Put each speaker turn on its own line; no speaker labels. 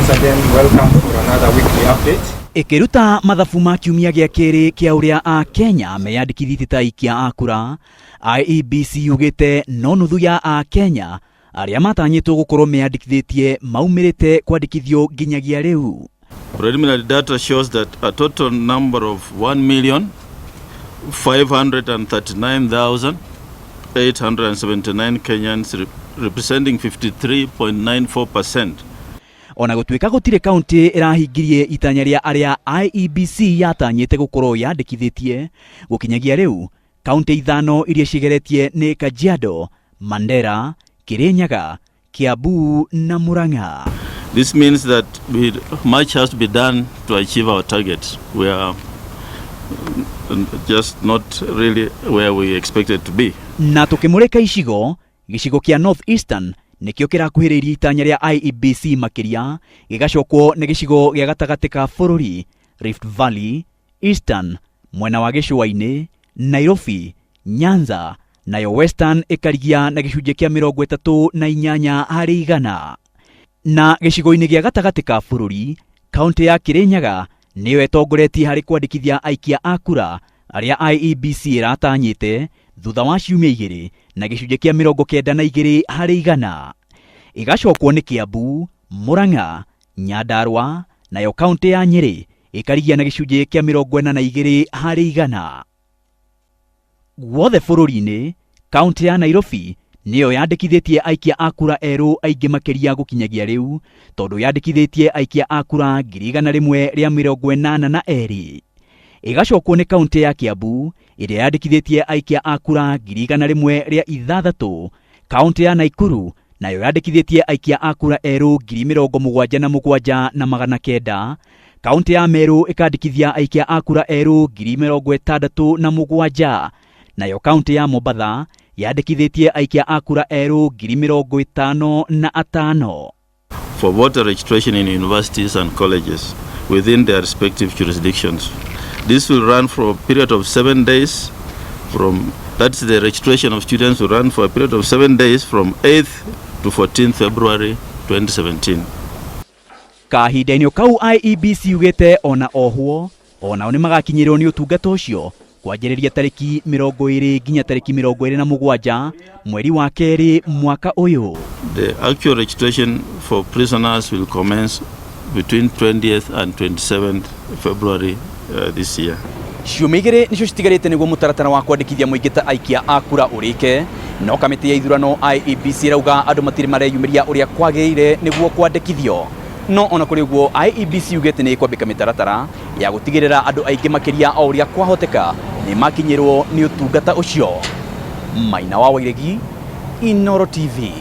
once again, welcome for another weekly update.
Ikiruta mathabu ma kiumia gia keri kia uria a Kenya meyandikithĩtie ta aikia a kura, IEBC yugite no nuthu ya a Kenya aria matanyitwo gukorwo meyandikithĩtie maumirite kwandikithio nginyagia riu.
Preliminary data shows that a total number of 1,539,879 Kenyans representing 53.94%.
Ona gutwika gutire county irahingirie itanya ria aria IEBC yatanyite gukorwo yandikithĩtie gukinyagia riu, county ithano iria cigeretie ni Kajiado, Mandera, Kirinyaga, Kiambu na Murang'a.
This means that much has to be done to achieve our target. We are just not really where we expected to be.
Na tukimureka gicigo kia North Eastern nikio kirakuhiriria itanya ria IEBC makiria, gigacokwo ni gicigo gia gatagati ka bururi, Rift Valley, Eastern, mwena wa gicua-ini, Nairobi, Nyanza, nayo Western ikarigia na gicunjĩ kia 38 harĩ igana. Na gicigo-ini gia gatagati ka bururi, county ya Kirinyaga niyo etongoretie harĩ kwandikithia aikia a kura aria IEBC iratanyite thutha wa ciumia igĩrĩ na gicunjĩ kia 92 harĩ igana. Igacokwo ni Kiambu, Murang'a, Nyandarua, nayo county ya Nyeri ikarigia na gicunjĩ kia 42 harĩ igana. Guothe bururi-ini, county ya Nairobi niyo yandikithĩtie aikia a kura eru aingĩ makiria gukinyagia riu, tondu yandikithĩtie aikia a kura 182. Igacokwo ni county ya Kiambu iria yandikithĩtie aikia a kura 103. County ya Nakuru nayo yandikithĩtie aikia a kura eru 77,900. County ya Meru ikandikithia aikia a kura eru 67,000. Nayo county ya Mombasa yandikithĩtie aikia a kura eru 55,000.
For voter registration in universities and colleges within their respective jurisdictions. This will run for a period of 7 days that's the registration of students will run for a period of 7 days from 8th to 14th February 2017.
Kahinda-inĩ kau IEBC yugite ona ohuo ona oni magakinyirwo ni utungata ucio kwanjĩrĩria tariki 20 nginya tariki 27 mweri wa keri mwaka uyu.
The actual registration for prisoners will commence between 20th and 27th February this year.
Ciumia igĩrĩ nicio citigarĩte nĩguo mũtaratara wa kwandĩkithia mũingĩ ta aikia a kura ũrĩke, no kamiti ya ithurano IEBC rauga andũ matirĩ mareyumĩria ũrĩa kwagĩrĩire nĩguo kwandĩkithio. No ona kũrĩ ũguo IEBC yugĩte nĩ kwambĩka mĩtaratara ya gũtigĩrĩra andũ aingĩ makiria o ũrĩa kwahoteka nĩ makinyĩrwo nĩ ũtungata ũcio. Maina wa wairegi, Inoro TV.